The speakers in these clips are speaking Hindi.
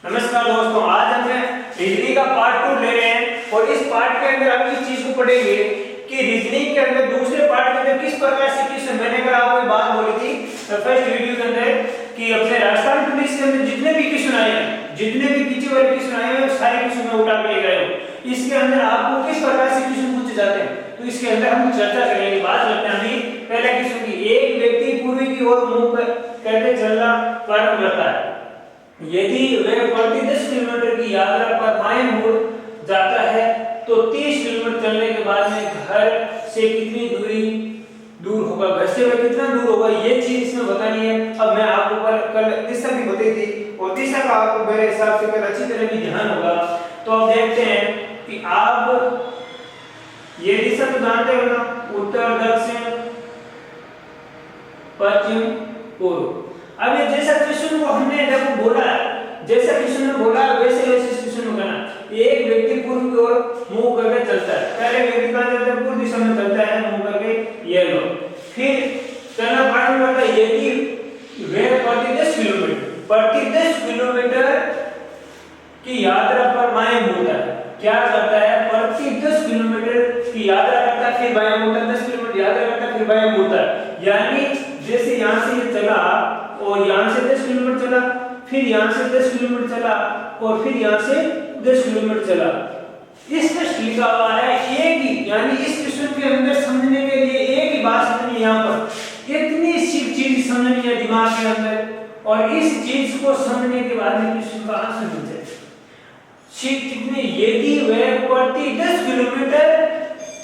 नमस्कार दोस्तों, आज हम रीजनिंग का पार्ट 2 ले रहे हैं और इस पार्ट के अंदर हम इस चीज को पढ़ेंगे कि रीजनिंग के अंदर दूसरे पार्ट के अंदर किस प्रकार से क्वेश्चन। मैंने कल आपको एक बात बोली थी फर्स्ट वीडियो के अंदर कि अपने राजस्थान पुलिस के अंदर जितने भी क्वेश्चन आए हैं, जितने भी पीछे वाले क्वेश्चन आए हैं, सारे क्वेश्चन मैं उठा के ले गया हूं। इसके अंदर आपको किस प्रकार से क्वेश्चन पूछे जाते हैं तो इसके अंदर हम चर्चा करेंगे। बात करते हैं अभी पहले क्वेश्चन की। एक व्यक्ति पूर्वी की ओर मुंह करके चलना प्रारंभ करता है। यदि वह प्रति 10 किलोमीटर की यात्रा पर बाएं मुड़ जाता है तो 30 किलोमीटर चलने के बाद में घर से कितनी दूर होगा, घर से वह कितना दूर होगा, ये चीज इसमें बतानी है। अब मैं आपको कल दिशा भी बताई थी और दिशा का आपको मेरे हिसाब से अच्छी तरह भी ध्यान होगा। तो अब देखते हैं कि आप ये दिशा तो जानते हो ना, उत्तर दक्षिण पश्चिम पूर्व। अब ये जैसा क्वेश्चन को हमने देखो बोला है, जैसा क्वेश्चन में बोला वैसे वैसे क्वेश्चन में करना। एक व्यक्ति पूर्व की ओर मुंह करके चलता है। पहले व्यक्ति कहां चलता है? पूर्व दिशा में चलता है मुंह करके, ये लो। फिर चलना प्रारंभ करता है। यदि वह प्रति 10 किलोमीटर की यात्रा पर बाएं मुड़ता है, क्या करता है? प्रति 10 किलोमीटर की यात्रा करता है, फिर बाएं मुड़ता है। 10 किलोमीटर यात्रा करता है, फिर बाएं मुड़ता है। यानी जैसे यहां से ये चला और यहां से 10 किलोमीटर चला, फिर यहां से 10 किलोमीटर चला और फिर यहां से 10 किलोमीटर चला। इस टेस्ट लिखा हुआ है एक ही, यानी इस क्वेश्चन के अंदर समझने के लिए एक ही बात समझनी, यहां पर इतनी सी चीज समझनी है दिमाग के अंदर, और इस चीज को समझने के बाद में क्वेश्चन का आंसर मिल जाए। सीख कितनी? यदि वह प्रति 10 किलोमीटर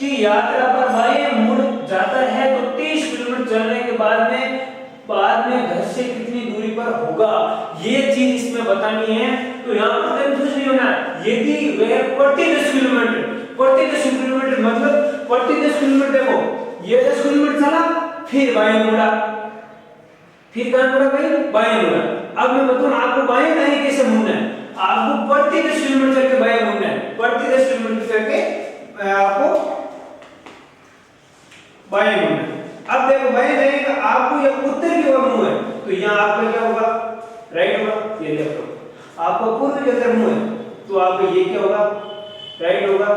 की यात्रा पर बाएं मुड़ जाता है तो 30 किलोमीटर चलने के बाद में घर से कितनी दूरी पर होगा, ये चीज इसमें बतानी है। तो यहां पर कंफ्यूज नहीं होना। यदि वह प्रति 10 किलोमीटर मतलब प्रति 10 किलोमीटर, देखो ये 10 किलोमीटर चला, फिर बाएं मुड़ा, फिर कहां मुड़ा भाई? बाएं मुड़ा। अब मैं बताऊं आपको बाएं दाएं कैसे मुड़ना है। आपको प्रति 10 किलोमीटर चल के बाएं मुड़ना है, प्रति 10 किलोमीटर चल के आपको बाएं मुड़ना है। अब देखो बाएं जाएगा, आपको ये उत्तर की ओर मुंह है तो यहां आपका क्या होगा? राइट होगा, ये लेफ्ट होगा। आपका पूर्व की तरफ मुंह है तो आपका ये क्या होगा? राइट होगा,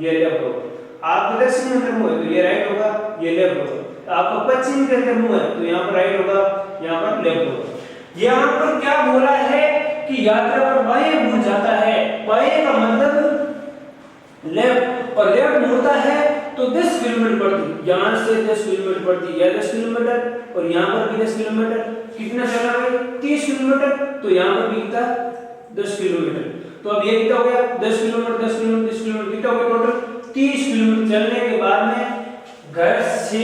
ये लेफ्ट होगा। आपका दक्षिण की तरफ मुंह है तो ये राइट होगा, ये लेफ्ट होगा। आपका पश्चिम की तरफ मुंह है तो यहां पर राइट होगा, यहां पर लेफ्ट होगा। यहां पर क्या बोला है कि यात्रा पर बाएं मुड़ जाता है। बाएं का मतलब लेफ्ट, और लेफ्ट मुड़ता है तो 10 किलोमीटर पड़ती, यहां से 10 किलोमीटर पड़ती, या 10 किलोमीटर और यहां पर भी 10 किलोमीटर। कितना चला भाई? 30 किलोमीटर, तो यहां पर भी कितना? 10 किलोमीटर। तो अब ये कितना हो गया? 10 किलोमीटर 10 किलोमीटर 10 किलोमीटर, कितना हो गया टोटल? 30 किलोमीटर चलने के बाद में घर से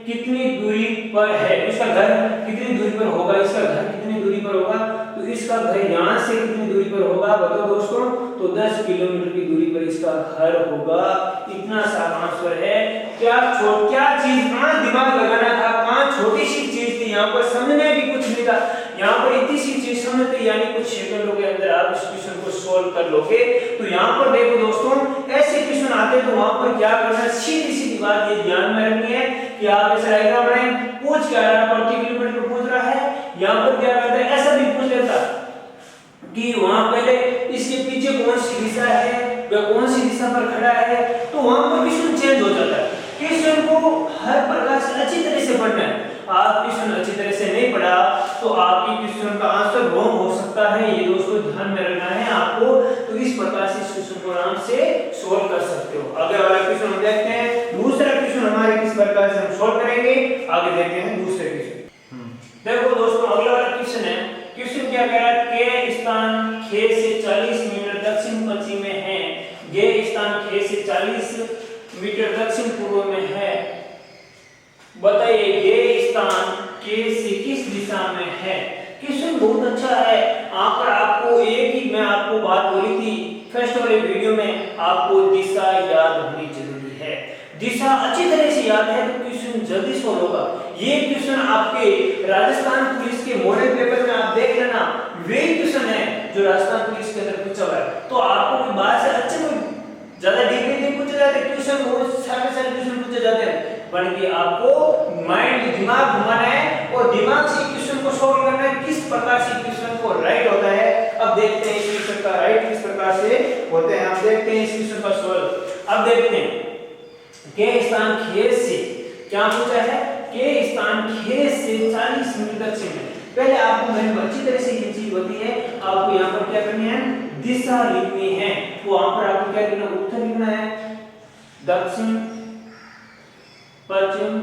कितनी दूरी पर है, इसका घर कितनी दूरी पर होगा, इसका घर कितनी दूरी पर होगा, तो इसका घर यहां से कितनी दूरी पर होगा बताओ दोस्तों? तो 10 किलोमीटर की दूरी पर इसका घर होगा। इतना सा आंसर है। क्या चीज कहां दिमाग लगाना था, कहां छोटी सी चीज थी, यहां पर समझने भी कुछ नहीं था, यहां पर इतनी सी चीज समझते यानी कुछ सेकंडों के अंदर आप इस क्वेश्चन को सॉल्व कर लोगे। तो यहां पर देखो दोस्तों, ऐसे क्वेश्चन आते तो वहां पर क्या करना, सीधी सीधी बात ये ध्यान में रखनी है कि आप ऐसा डायग्राम बनाएं। पूछ क्या रहा है? प्रति किलोमीटर पूछ रहा है। यहां पर क्या करता है? ऐसा भी पूछ लेता कि वहां पहले इसके पीछे कौन सी दिशा है, वह कौन सी दिशा पर खड़ा है, तो वहां पर क्वेश्चन चेंज हो जाता है। क्वेश्चन को हर प्रकार से अच्छी तरह से पढ़ना है। आप क्वेश्चन अच्छी तरह से नहीं पढ़ा तो आपकी क्वेश्चन का आंसर रॉन्ग हो सकता है, ये दोस्तों ध्यान में रखना है आपको। तो इस प्रकार से इस क्वेश्चन को आराम से सॉल्व कर सकते हो। आगे वाला क्वेश्चन हम देखते हैं। दूसरा क्वेश्चन हमारे किस प्रकार से हम सॉल्व करेंगे, आगे देखते हैं दूसरे क्वेश्चन। देखो दोस्तों, अगला वाला क्वेश्चन है। क्वेश्चन क्या कह रहा है? के स्थान खे से 40 मीटर दक्षिण पश्चिम में है, गे स्थान खे से 40 मीटर दक्षिण पूर्व में है। बताइए गे स्थान के से किस दिशा में है। क्वेश्चन बहुत अच्छा है। आकर आपको एक ही मैं आपको बात बोली थी फर्स्ट वाले वीडियो में, आपको दिशा याद होनी जरूरी है। दिशा अच्छी तरह से याद है तो क्वेश्चन जल्दी सॉल्व होगा। ये क्वेश्चन आपके राजस्थान पुलिस के मॉडल पेपर में आप देख लेना, वे क्वेश्चन है जो राजस्थान पुलिस के अंदर पूछा हुआ है। तो आपको कोई बात से अच्छे कोई ज्यादा डीपली नहीं पूछे जाते क्वेश्चन, बहुत सारे क्वेश्चन पूछे जाते हैं, बल्कि आपको माइंड दिमाग घुमाना है और दिमाग से क्वेश्चन को सॉल्व करना है, किस प्रकार से क्वेश्चन को राइट होता है। अब देखते हैं प्रकार से होते हैं। अब देखते हैं इस क्वेश्चन का सॉल्व। अब देखते हैं के स्थान खेत से क्या पूछा है, के स्थान खेत से 40 मीटर दक्षिण में। पहले आपको मैंने अच्छी तरह से ये चीज होती है, आपको यहाँ पर क्या करनी है, दिशा लिखनी है। तो वहां पर आपको क्या लिखना, उत्तर लिखना है, दक्षिण पश्चिम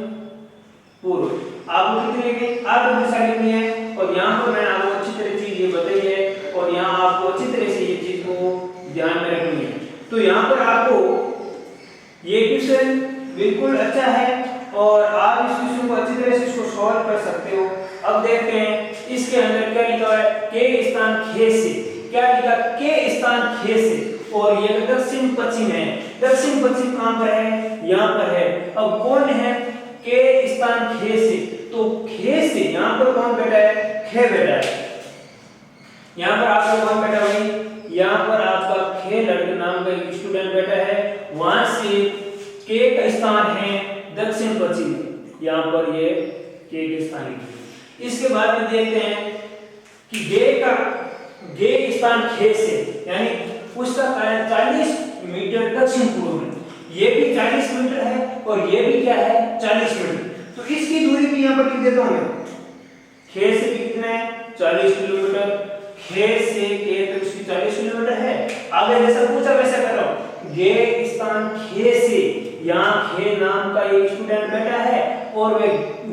पूर्व। आपको कितनी लिखनी, आपको दिशा लिखनी है। और यहाँ पर मैंने आपको अच्छी तरह चीज ये बताई है और यहाँ आपको अच्छी तरह से ये चीज को ध्यान में रखनी है। तो यहाँ पर आपको ये क्वेश्चन बिल्कुल अच्छा है और आप इस क्वेश्चन को अच्छी तरह से इसको सॉल्व कर सकते हो। अब देखते हैं इसके अंदर क्या लिखा है, के स्थान खेत से, क्या लिखा, के स्थान खेत से, और ये दक्षिण पश्चिम है। दक्षिण पश्चिम कहां पर है, यहां पर है। अब कौन है, के स्थान खेत से, तो खेत से यहां पर कौन बैठा है, खे बैठा है। यहां पर आपका कौन बैठा है, यहां पर आपका खे लड़के नाम का एक स्टूडेंट बैठा है। वहां से के का स्थान है दक्षिण पश्चिम, यहां पर ये के स्थान है। इसके बाद में देखते हैं कि गे स्थान खे से, यानी उसका 40 मीटर दक्षिण पूर्व में, ये भी 40 मीटर है और ये भी क्या है, 40 मीटर। तो इसकी दूरी भी यहां पर लिख देता हूं मैं, खे से भी कितना है, 40 किलोमीटर। खे से के तक इसकी 40 किलोमीटर है। आगे जैसा पूछा वैसा कर रहा हूं, गे स्थान खे से, यहाँ खे नाम का एक स्टूडेंट बैठा है और वे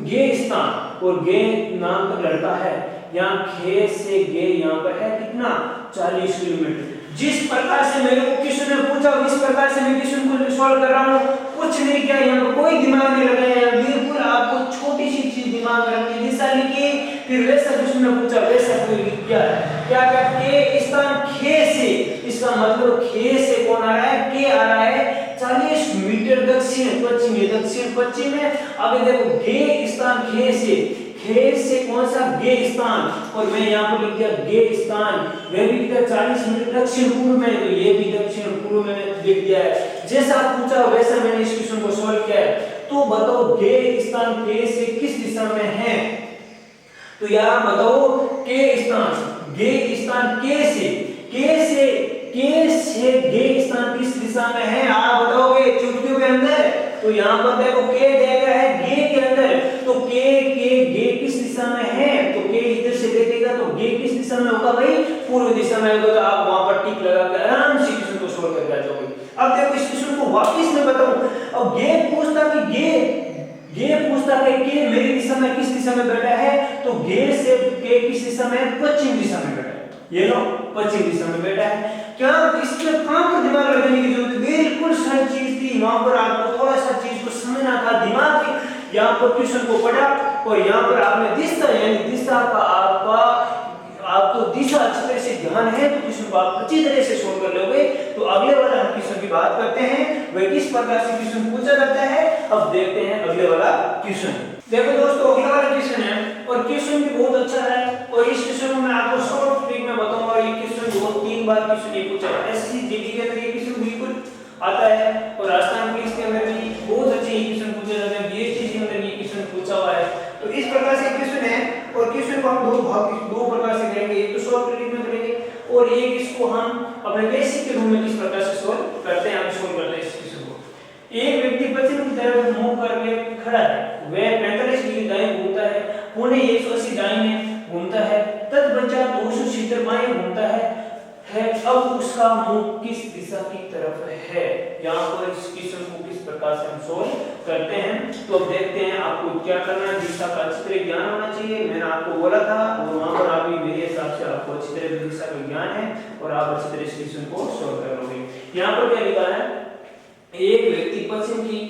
गे स्थान और गे नाम का लड़का है। यहाँ खे से गे यहाँ पर है कितना, 40 किलोमीटर। जिस प्रकार से मेरे को क्वेश्चन ने पूछा इस प्रकार से मैं क्वेश्चन को सॉल्व कर रहा हूँ। कुछ नहीं किया, यहाँ पर कोई दिमाग नहीं लगाया, बिल्कुल आपको छोटी सी चीज दिमाग में रखनी, दिशा लिखी, फिर वैसा क्वेश्चन ने पूछा वैसा कोई लिख दिया है। क्या के स्थान खे से, इसका मतलब खे से कौन आ रहा है, के आ रहा है 40 मीटर दक्षिण पश्चिम में, दक्षिण पश्चिम में। अब देखो गे स्थान खे से कौन सा, गे स्थान, और मैं यहाँ पर लिख दिया गे स्थान, वह भी कितना 40 मीटर दक्षिण पूर्व में, तो ये भी दक्षिण पूर्व में लिख दिया है। जैसा पूछा वैसा मैंने इस क्वेश्चन को सॉल्व किया है। तो बताओ गे स्थान के से किस दिशा में है, तो यहाँ बताओ के स्थान के से गे स्थान किस दिशा में है, आप बताओगे चुटकियों के अंदर। तो यहाँ पर देखो के देगा है गे के अंदर, तो गे किस दिशा में है, तो के इधर से देखेगा तो गे किस दिशा में होगा भाई, पूर्व दिशा में होगा। तो आप वहां पर टिक लगा कर आराम से क्वेश्चन को सॉल्व करके आ जाओगे। अब देखो इस क्वेश्चन को वापस मैं बताऊं, अब गे पूछता कि के मेरी दिशा में किस दिशा में बैठा है, तो गे से के किस दिशा में, पश्चिम दिशा में बैठा है। ये लो पश्चिम दिशा में बैठा है। क्या इसमें कहां पर दिमाग लगाने की जरूरत है, बिल्कुल सरल चीज थी। वहां पर आपको थोड़ा सा चीज को समझना था, दिमाग की यहाँ पर क्वेश्चन को पढ़ा और यहाँ पर आपने दिशा, यानी दिशा का आपको दिशा अच्छी तरह से ध्यान है तो क्वेश्चन को आप अच्छी तरह से सोल्व कर लोगे। तो अगले वाला हम क्वेश्चन की बात करते हैं, वह किस प्रकार से क्वेश्चन पूछा जाता है। अब देखते हैं अगले वाला क्वेश्चन। देखो दोस्तों अगला वाला क्वेश्चन है और क्वेश्चन भी बहुत अच्छा है और इस क्वेश्चन में मैं आपको शॉर्ट ट्रिक में बताऊंगा। ये क्वेश्चन बहुत 3 बार क्वेश्चन ये पूछा है, एसएससी जीडी के अंदर ये क्वेश्चन बिल्कुल आता है और राजस्थान पुलिस के अंदर भी बहुत अच्छे क्वेश्चन पूछे जाते हैं, बीएससी के अंदर ये क्वेश्चन पूछा हुआ है। तो इस प्रकार से क्वेश्चन है और क्वेश्चन को हम दो प्रकार से करेंगे, एक तो शॉर्ट ट्रिक में करेंगे और एक इसको हम अपने बेसिक के रूप में किस प्रकार से सॉल्व करते हैं, हम सॉल्व करते हैं इस क्वेश्चन को। एक व्यक्ति पश्चिम की तरफ मुंह करके खड़ा है, वह 45 डिग्री दाएं घूमता है, पौने 180 दाईं घूमता है, तदपश्चात 270 बाएं घूमता है। अब उसका मुंह किस दिशा की तरफ है। यहाँ पर इस क्वेश्चन को किस प्रकार से हम सॉल्व करते हैं। तो अब देखते हैं आपको क्या करना है, दिशा का अच्छी तरह ज्ञान होना चाहिए, मैंने आपको बोला था और वहां पर आप भी मेरे हिसाब से आपको अच्छी तरह दिशा का ज्ञान है और आप अच्छी तरह इस क्वेश्चन को सॉल्व कर लोगे। यहाँ पर क्या लिखा है, एक व्यक्ति पश्चिम की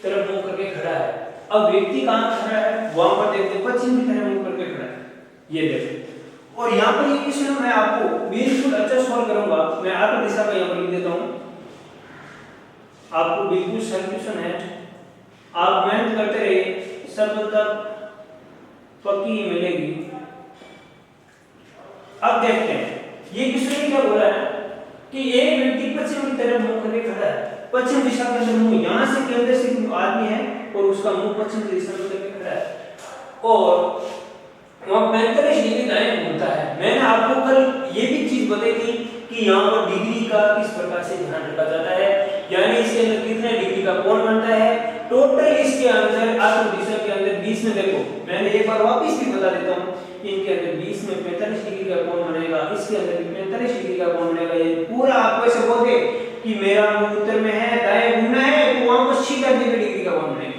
तरफ मुंह करके खड़ा है। अब व्यक्ति कहां खड़ा है, वहां पर देखते हैं पश्चिम की तरफ मुंह करके खड़ा है, ये देखो। और यहाँ पर ये क्वेश्चन मैं आपको बिल्कुल अच्छा सॉल्व करूंगा, मैं आपकी दिशा का यहाँ पर लिख देता हूँ, आपको बिल्कुल सरल क्वेश्चन है, आप मेहनत करते रहिए, सफलता पक्की मिलेगी। अब देखते हैं ये क्वेश्चन क्या बोला है कि एक व्यक्ति पश्चिम की तरफ मुंह करके खड़ा है, पश्चिम दिशा के अंदर मुंह, यहाँ से केंद्र से आदमी है और उसका मुंह पश्चिम दिशा में करके खड़ा है और वह 45 डिग्री दाएं घूमता है। मैंने आपको कल ये भी चीज बताई थी कि यहाँ पर डिग्री का किस प्रकार से ध्यान रखा जाता है, यानी इसके अंदर कितने डिग्री का कोण बनता है। टोटल इसके अंदर आत्म दिशा के अंदर 20 में देखो, मैंने एक बार वापस भी बता देता हूँ, इनके अंदर 20 में 45 डिग्री का कोण बनेगा, इसके अंदर भी 45 डिग्री का कोण बनेगा। ये पूरा आपको ऐसे बोलोगे कि मेरा मुंह उत्तर में है, दाएं घूमना है, तो वहां पर 90 डिग्री का कोण बनेगा,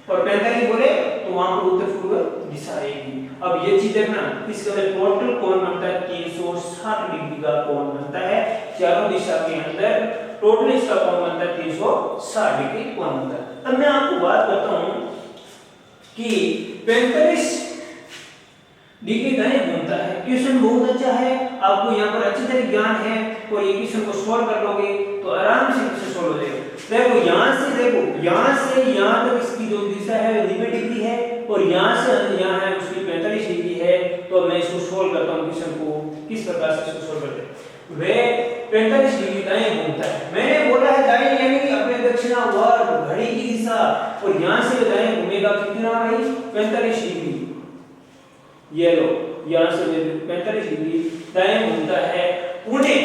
और 45 बोले तो वहां पर उत्तर पूर्व दिशा आएगी। अब ये चीज देखना, इसके अंदर टोटल कोण बनता है 360 डिग्री का कोण बनता है, चारों दिशा के अंदर टोटल इसका कोण बनता है 360 डिग्री कोण बनता है। अब मैं आपको बात करता हूं कि 45 डिग्री दाएं घूमता है। क्वेश्चन बहुत अच्छा है, आपको यहाँ पर अच्छी तरह ज्ञान है, और ये क्वेश्चन को सॉल्व कर लोगे तो आराम से इसे सॉल्व हो जाएगा। देखो यहाँ से यहाँ तक इसकी जो दिशा है 90 डिग्री है, और यहाँ से यहाँ है उसकी 45 डिग्री है। तो मैं इसको सॉल्व करता हूँ, क्वेश्चन को किस प्रकार से इसको सॉल्व करते हैं। वे 45 डिग्री दाएं घूमता है, मैंने बोला है दाएं यानी कि अपने दक्षिणावर्त घड़ी की दिशा, और यहाँ से दाएं घूमेगा कितना भाई 45 डिग्री। ये लो यहाँ से 45 डिग्री दाएं घूमता है, उन्हें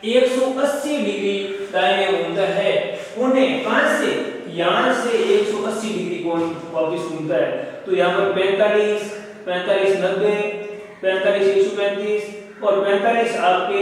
180 डिग्री दाएं घूमता है, उन्हें कहां से, यहां से 180 डिग्री कोण वापस घूमता है। तो यहाँ पर 45 45 90 45 135 और 45 आपके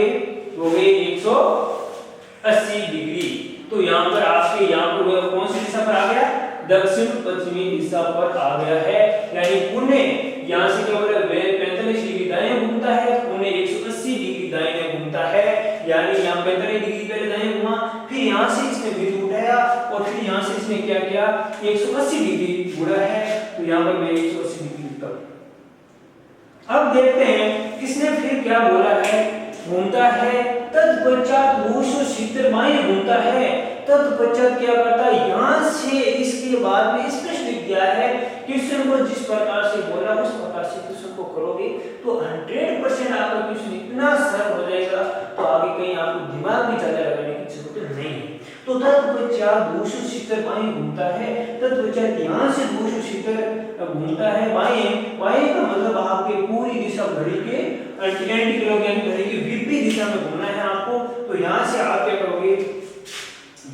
हो गए 180 डिग्री। तो यहाँ पर आपके यहाँ पर कौन सी दिशा पर आ गया, दक्षिण पश्चिमी दिशा पर आ गया है, यानी उन्हें यहाँ से क्या बोला 45 डिग्री दाएं घूमता है, उन्हें 180 डिग्री दाएं घूमता है, यानी यहाँ 45 डिग्री पहले दाएं घुमा, फिर यहाँ से इसने बिंदु उठाया, और फिर यहाँ से इसने क्या किया 180 डिग्री मुड़ा है। तो यहाँ पर मैं 180 डिग्री लिखता हूँ। अब देखते हैं इसने फिर क्या बोला है, घूमता है तत्पश्चात 270 माइल घूमता है। तत्पश्चात क्या करता है, यहाँ से इसके बाद में स्पष्ट दिया है, क्वेश्चन को जिस प्रकार से बोला उस प्रकार से क्वेश्चन को करोगे तो 100% आपका क्वेश्चन इतना सरल हो जाएगा, तो आगे कहीं आपको दिमाग भी ज्यादा लगाने की जरूरत नहीं है। तो तत्पश्चात 270 माइल घूमता है, तत्पश्चात यहाँ से 270 घूमता है बाएं, बाएं का मतलब आपके पूरी दिशा घड़ी के एंटी क्लॉक यानी घड़ी की विपरीत दिशा में घूमना है आपको। तो यहाँ से आप क्या करोगे,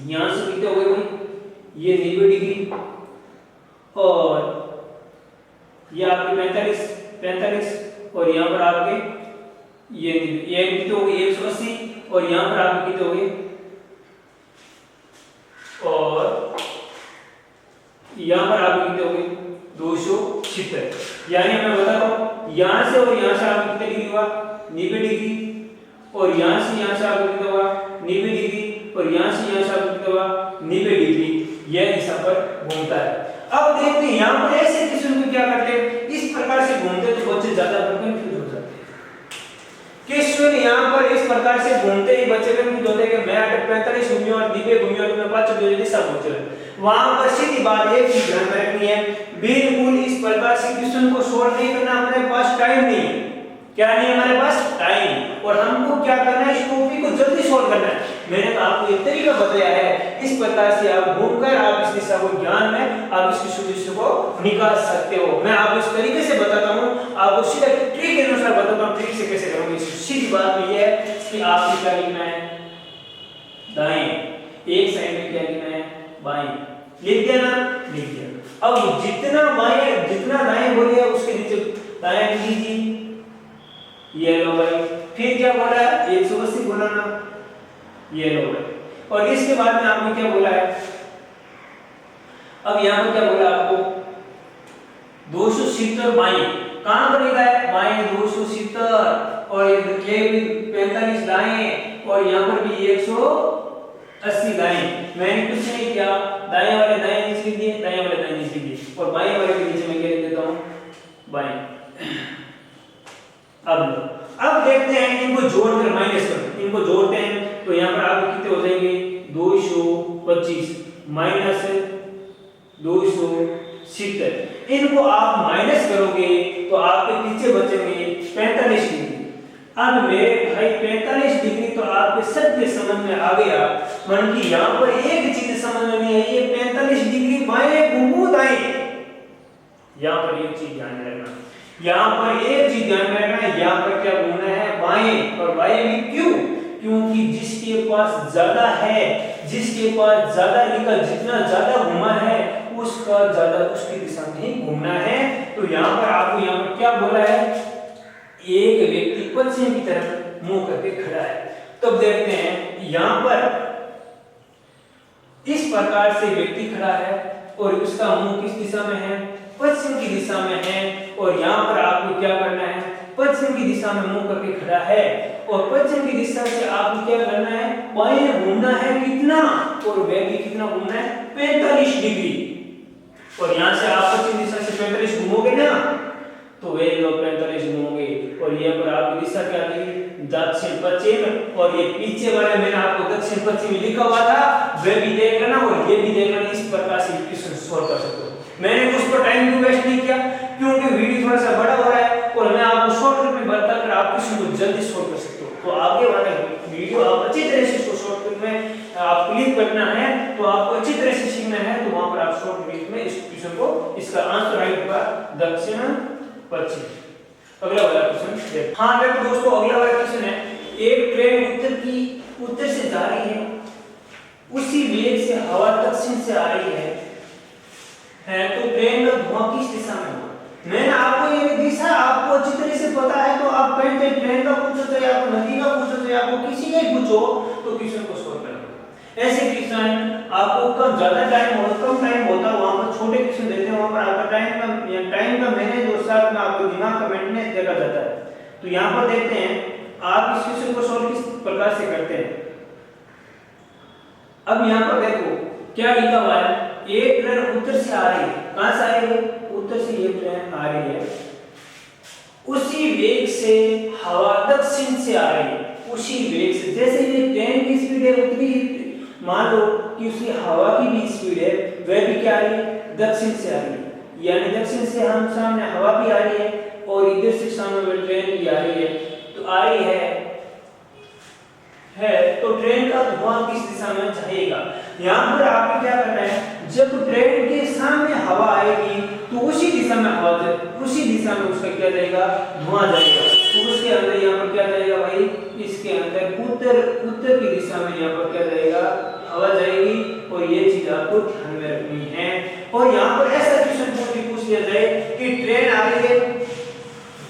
यहाँ से कितने हो गए भाई, ये 90 डिग्री, और ये आपके 45 और यहाँ पर आपके ये कितने हो गए 180, और यहाँ पर आपके कितने हो गए, और यहाँ पर आपके कितने हो गए 270। यानी मैं बता रहा हूँ यहाँ से और यहाँ से आपको कितने डिग्री हुआ 90 डिग्री, और यहाँ से आपको कितना हुआ 90 डिग्री, और यहाँ से आपको कितना हुआ 90 डिग्री, यह दिशा पर घूमता है। अब देखते हैं यहाँ पर ऐसे क्वेश्चन को क्या करते हैं, इस प्रकार से घूमते तो बच्चे ज्यादा कंफ्यूज हो जाते हैं। क्वेश्चन यहाँ पर इस प्रकार से घूमते ही बच्चे कंफ्यूज होते हैं कि मैं 45 घूमी और 90 घूमी और मैं 5 दिशा पहुंचे। वहां पर सीधी बात एक चीज ध्यान में रखनी है, बिल्कुल इस प्रकार से क्वेश्चन को सॉल्व नहीं करना, हमारे पास टाइम नहीं है। क्या नहीं हमारे पास टाइम, और हमको क्या करना है, इस टॉपिक को जल्दी सॉल्व करना है। मैंने तो आपको एक तरीका बताया है, इस प्रकार से आप घूमकर आप इस दिशा को ज्ञान में आप इसकी सॉल्यूशन को निकाल सकते हो। मैं आपको इस तरीके से बताता हूं, आपको सीधा ट्रिक के अनुसार बताता हूं, ट्रिक से कैसे करोगे। सीधी बात ये है कि आपको क्या लिखना है, दाएं, एक साइड में क्या लिखना है बाएं, लिख दिया ना, लिख दिया। अब जितना बाएं जितना दाएं बोलिए उसके नीचे दाएं लिख दीजिए, ये लो भाई। फिर क्या बोला है 180 बोला ना, ये लो भाई। और इसके बाद में आपने क्या बोला है, अब यहाँ पर क्या बोला आपको 270 बाएं, कहां पर लिखा है बाएं 270, और ये भी 45 दाएं, और यहाँ पर भी 180 दाएं। मैंने कुछ नहीं किया, दाएं वाले दाएं नीचे लिख दिए, दाएं वाले दाएं नीचे लिख दिए, और बाएं वाले के नीचे मैं क्या लिख देता हूँ बाएं। अब देखते हैं इनको जोड़कर माइनस करते हैं, इनको जोड़ते हैं तो यहाँ पर आपके कितने हो जाएंगे 225 माइनस 270। इनको आप माइनस करोगे तो आपके पीछे बचेंगे 45 डिग्री। अब मेरे भाई 45 डिग्री तो आपके सबके समझ में आ गया, मन की यहाँ पर एक चीज समझ में नहीं आई, ये 45 डिग्री बाएं घूमू दाएं। यहाँ पर एक चीज ध्यान में रखना, यहाँ पर एक चीज ध्यान में रखना है, यहाँ पर क्या घूमना है बाएं, और बाएं भी क्यों? क्योंकि जिसके पास ज्यादा है, जिसके पास ज्यादा निकल, जितना ज्यादा घुमा है उसका ज्यादा उसकी दिशा में ही घूमना है। तो यहाँ पर आपको यहाँ पर क्या बोला है, एक व्यक्ति पश्चिम की तरफ मुंह करके खड़ा है। तब देखते हैं यहाँ पर इस प्रकार से व्यक्ति खड़ा है और उसका मुंह किस दिशा में है, पश्चिम की दिशा में है। और यहाँ पर आपको क्या करना है, पश्चिम की दिशा में मुंह करके खड़ा है और पश्चिम की दिशा से आपको क्या करना है, बाएं घूमना है कितना, और वह भी कितना घूमना है, 45 डिग्री। और यहाँ से आप पश्चिम दिशा से 45 घूमोगे ना, तो वे लोग 45 घूमोगे। और यहाँ पर आपकी दिशा क्या थी, दक्षिण पश्चिम। और ये पीछे वाले मैंने आपको दक्षिण पश्चिम लिखा हुआ था, वे भी देख लेना और ये भी देख लेना। इस प्रकार से क्वेश्चन सॉल्व कर सकते हो। मैंने उस पर टाइम क्यों वेस्ट नहीं किया, क्योंकि वीडियो थोड़ा सा बड़ा हो रहा है और मैं आपको शॉर्टकट में बताकर आप क्वेश्चन को जल्दी सॉल्व कर सकते हो। तो आगे वाला वीडियो आप अच्छी तरह से इसको शॉर्टकट में आप क्लिक करना है, तो आपको अच्छी तरह से सीखना है। तो वहां पर आप शॉर्टकट में इस क्वेश्चन को, इसका आंसर राइट होगा दक्षिण पश्चिम। अगला वाला क्वेश्चन देखो। हाँ देखो दोस्तों, अगला वाला क्वेश्चन है, एक ट्रेन उत्तर से जा रही है, उसी वेग से हवा दक्षिण से आ रही है तो ट्रेन का धुआं किस दिशा में होगा? मैंने आपको ये दिशा आपको अच्छी तरह से पता है, तो आप कहीं से ट्रेन का पूछो, चाहे आप नदी का पूछो, चाहे आपको किसी का ही पूछो, तो क्वेश्चन को सॉल्व करना। ऐसे क्वेश्चन आपको कम ज्यादा टाइम हो, कम टाइम होता है वहां पर छोटे क्वेश्चन देते हैं, वहां पर आपका टाइम का मैनेज और साथ में आपको दिमाग का मेंटेनेंस देखा जाता है। तो यहाँ पर देखते हैं आप इस क्वेश्चन को सॉल्व किस प्रकार से करते हैं। अब यहाँ पर देखो क्या लिखा हुआ है, एक ट्रेन उत्तर से आ रही है, कहां से आ रही है, उत्तर से ये ट्रेन आ रही है, उसी वेग से हवा दक्षिण से आ रही है, उसी वेग से। जैसे ये ट्रेन की स्पीड है उतनी, मान लो कि उसकी हवा की भी स्पीड है, वह भी क्या आ रही है, दक्षिण से आ रही है। यानी दक्षिण से हम सामने हवा भी आ रही है और इधर से सामने में ट्रेन भी आ रही है। तो आ रही है तो ट्रेन का धुआं किस दिशा में जाएगा। यहाँ पर आपको क्या करना है, जब ट्रेन के सामने हवा आएगी तो उसी दिशा में हवा उसी दिशा में उसका क्या जाएगा, धुआं जाएगा। तो उसके अंदर यहाँ पर क्या जाएगा भाई, इसके अंदर उत्तर की दिशा में यहाँ पर क्या जाएगा, हवा जाएगी। और ये चीज आपको ध्यान में रखनी है। और यहाँ पर ऐसा क्वेश्चन पूछ लिया जाए कि ट्रेन आ रही है,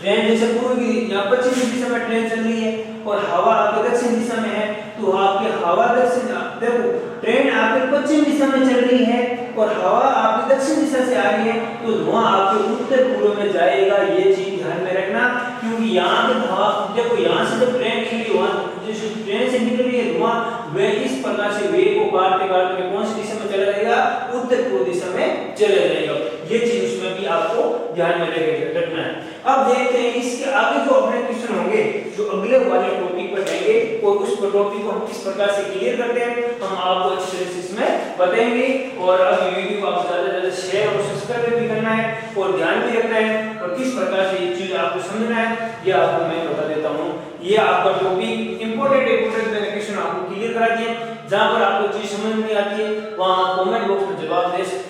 ट्रेन जैसे पूर्व की या पश्चिम दिशा में ट्रेन चल रही है और हवा आपके दक्षिण दिशा में है, तो आपकी हवा दक्षिण, देखो ट्रेन आपके पश्चिम दिशा में चल रही है और हवा आपकी दक्षिण दिशा से आ रही है, तो धुआं आपके उत्तर पूर्व में जाएगा। ये चीज ध्यान में रखना, क्योंकि यहाँ के धुआं, देखो यहाँ से जब ट्रेन निकली, वहां जिस ट्रेन से निकल रही है धुआं, वह इस प्रकार से वेग को काटते काटते कौन सी दिशा में चला जाएगा, उत्तर पूर्व दिशा में चला जाएगा। ये चीज उसमें भी आपको ध्यान में रखना है। अब देखते हैं इसके आगे जो अपने क्वेश्चन होंगे, जो अगले वाले टॉपिक पर रहेंगे, और उस टॉपिक को हम किस प्रकार से क्लियर करते हैं हम आपको अच्छी तरह से इसमें बताएंगे। और अब वीडियो को आप ज्यादा से ज्यादा शेयर और सब्सक्राइब भी करना है और ध्यान भी रखना है, और किस प्रकार से ये चीज आपको समझना है ये आपको मैं बता देता हूँ। ये आपका टॉपिक इंपॉर्टेंट मैंने क्वेश्चन आपको क्लियर करा दिए। जहाँ पर आपको चीज समझ नहीं आती है वहाँ कमेंट बॉक्स में जवाब दे सकते